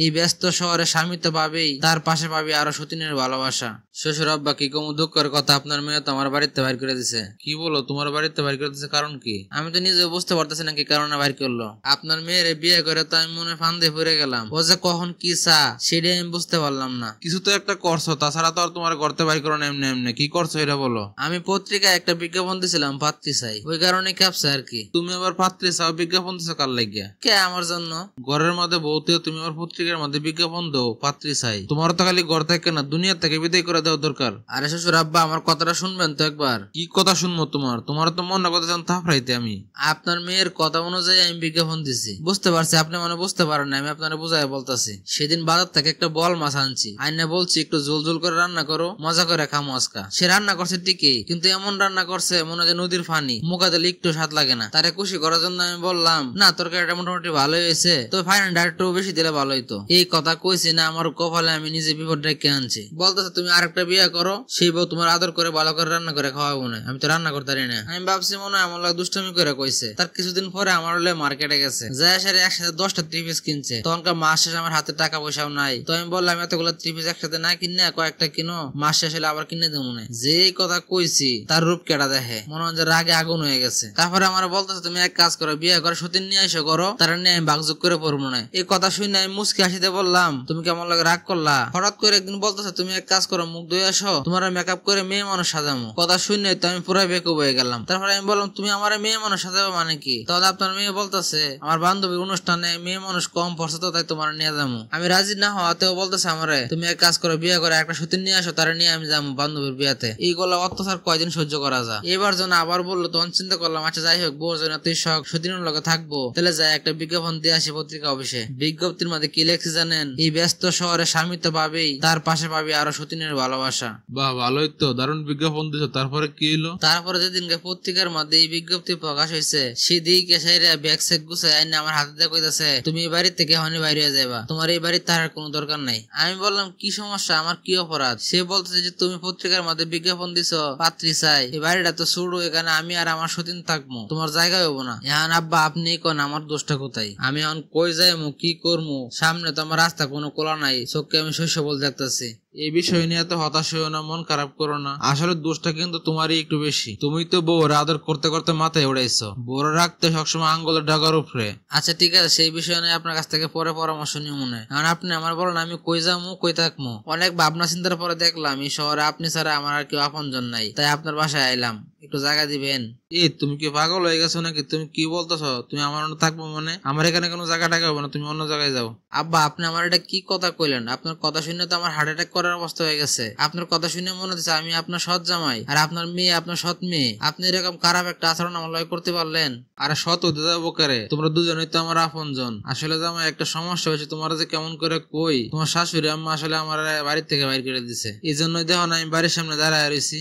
এই ব্যস্ত শহরে স্বামী তো পাবেই, তার পাশে পাবে আরো সতীনের ভালোবাসা। শ্বশুর আব্বা কি কম দুঃখের কথা, আপনার মেয়ে তো আমার বাড়িতে বাইর করে দিছে। কি বলো, তোমার বাড়িতে বাইর করে দিছে? কারণ কি? আমি তো নিজেও বুঝতে পারতেছি না কি কারণে বাইর করলো। আপনার মেয়ের বিয়ে করে তো আমি মনে ফান্দে পড়ে গেলাম। ও যে কখন কি চা সেটাই আমি বুঝতে পারলাম না। কিছু তো একটা করছো, তাছাড়া তো আর তোমার করতে বাইর করো না এমনি এমনি। কি করছো এটা বলো। আমি পত্রিকায় একটা বিজ্ঞাপন দিছিলাম পাত্রী চাই, ওই কারণে ক্যাপছে আর কি। তুমি আবার পাত্রী চাও, বিজ্ঞাপন দিছো কার লাগিয়া? কে আমার জন্য? ঘরের মধ্যে বউতেও তুমি আবার পত্রিকার মধ্যে বিজ্ঞাপন দাও পাত্রী চাই? তোমার তো খালি ঘর থেকে না দুনিয়া থেকে বিদায় করে দেওয়া দরকার। আরে শ্বশুর আব্বা, আমার কথাটা শুনবেন তো একবার। কি কথা শুনবো তোমার? তোমার তো মনে কথা থাপড়াইতে আমি। আপনার মেয়ের কথা অনুযায়ী আমি বিজ্ঞাপন দিছি, বুঝতে পারছি আপনি মনে বুঝতে পারেন না, আমি আপনারা বুঝাই বলতাছি। সেদিন বাজার থেকে একটা বল মাছ আনছি, আইনা বলছি একটু ঝোল ঝোল করে রান্না করো, মজা করে খামো আজকা। সে রান্না করছে ঠিকই, কিন্তু এমন রান্না করছে মনে হয় নদীর পানি, মুখা দিলে একটু স্বাদ লাগে না। তারে খুশি করার জন্য আমি বললাম, না তরকারিটা মোটামুটি ভালোই হয়েছে, তো ফাইনাল একটু বেশি দিলে ভালো হইতো। এই কথা কইছি না, আমার কপালে আমি নিজে বিপদ ডেকে আনছি। বলতেছে তুমি আরেকটা বিয়ে করো, সেই বউ তোমার আদর করে ভালো করে রান্না করে খাওয়াবো না। আমি তো রান্না করতে পারি না। আমি ভাবছি মনে হয় আমার লাগে দুষ্টমি করে কইছে। তার কিছুদিন পরে আমার হলে মার্কেটে গেছে, যাই সারে একসাথে 10টা ত্রিপিস কিনছে। তখনকার মাস শেষে আমার হাতে টাকা পয়সাও নাই, তো আমি বললাম এতগুলো ত্রিপিস একসাথে না কিনে কয়েকটা কিনো, মাস শেষ হলে আবার কিনে দেবো না। যে কথা কইছি তার রূপ কেটা দেখে, মনে হয় যে রাগে আগুন হয়ে গেছে। তারপরে আমার বলতেছে তুমি এক কাজ করো, বিয়ে করে সতীন নিয়ে এসো করো, তারা নিয়ে আমি বাগযোগ করে পড়বো না। এই কথা শুনে আমি মুসকি হাসিতে বললাম, তুমি কি আমার লাগে রাগ করলা? হঠাৎ করে একদিন বলতেছে তুমি এক কাজ করো, মুখ ধুয়ে আসো, তোমার মেকআপ করে মেয়ে মানুষ সাজামো। কথা শুনে তো আমি পুরো বেকুব হয়ে গেলাম। তারপরে আমি বললাম তুমি আমার মেয়ে মানুষ সাজাবো মানে কি? তাহলে আপনার মেয়ে বলতেছে আমার বান্ধবীর অনুষ্ঠানে মেয়ে মানুষ কম পড়ছে তো তাই তোমার নিয়ে যাবো। আমি রাজি না হওয়াতেও বলতেছে আমারে তুমি এক কাজ করো, বিয়ে করে একটা সতীন নিয়ে আসো, তারা নিয়ে আমি যাবো বান্ধবীর বিয়াতে। এইগুলো অত্যাচার কয়দিন সহ্য করা যায়? এবার যখন আবার বললো তখন চিন্তা করলাম, আচ্ছা যাই হোক, বউর জন্য তুই শখ সতীনের লগে থাকবো, তাহলে যাই একটা বিজ্ঞাপন দিয়ে আসি পত্রিকা অফিসে। বিজ্ঞপ্তির মধ্যে কি লেখছে জানেন? এই ব্যস্ত শহরে স্বামী তো পাবেই, তার পাশে পাবে আরো সতীনের ভালোবাসা। বাহ, ভালোই তো, দারুণ বিজ্ঞাপন দিছো। তারপরে কি হলো? তারপরে যেদিনকে পত্রিকার মধ্যে এই বিজ্ঞপ্তি প্রকাশ হয়েছে, সেদিকে সাইরা ব্যাগ সেক গুছে আইনে আমার হাতে দিয়ে কইতাছে তুমি এই বাড়ি থেকে হনি বাইরে যাবা, তোমার এই বাড়ির তার কোনো দরকার নাই। আমি বললাম কি সমস্যা, আমার কি অপরাধ? সে বলতেছে যে তুমি পত্রিকার মধ্যে বিজ্ঞাপন দিছো পাত্রী চাই, এই বাড়িটা তো শুরু, এখানে আমি আর আমার সতীন থাকবো, তোমার জায়গা হবো না। এখন আব্বা আপনি কোন আমার দোষটা কোথায়? আমি এখন কই যাইমু, কি করবো? সামনে তো আমার রাস্তা কোনো কোলা নাই, চোখকে আমি শৈশব বল দেখতেছি। এই বিষয় নিয়ে এত হতাশ হইও না, মন খারাপ করো না। আসলে দোষটা কিন্তু তোমারই একটু বেশি। তুমি তো বউর আদর করতে করতে মাথায় উড়াইছো, বউর রাখতে সবসময় আঙ্গুলের ডাগার উপরে। আচ্ছা ঠিক আছে, সেই বিষয় নিয়ে আপনার কাছ থেকে পরে পরামর্শ নিয়ে মনে হয়। কারণ আপনি আমার বলেন আমি কই যাবো কই থাকবো, অনেক ভাবনা চিন্তার পরে দেখলাম এই শহরে আপনি ছাড়া আমার আর কেউ আপনজন নাই, তাই আপনার বাসায় আইলাম, একটু জায়গা দিবেন? তুমি কি পাগল হয়ে গেছো নাকি? তুমি কি বলতেছো? তুমি আমার অন্য থাকবো মানে? আমার এখানে কোনো জায়গা টাকা হবে না, তুমি অন্য জায়গায় যাও। আব্বা আপনি আমার এটা কি কথা কইলেন? আপনার কথা শুনে তো আমার হার্ট অ্যাটাক করার অবস্থা হয়ে গেছে। আপনার কথা শুনে মনে হচ্ছে আমি আপনার সৎ জামাই, আর আপনার মেয়ে আপনার সৎ মেয়ে। আপনি এরকম খারাপ একটা আচরণ আমার লয় করতে পারলেন? আরে শত হতে যাবো কারে? তোমরা দুজনেই তো আমার আপনজন। আসলে জামাই একটা সমস্যা হয়েছে, তোমার যে কেমন করে কই, তোমার শাশুড়ি আম্মা আসলে আমার বাড়ির থেকে বাইর করে দিছে, এই জন্যই দেখো না আমি বাড়ির সামনে দাঁড়ায় রয়েছি।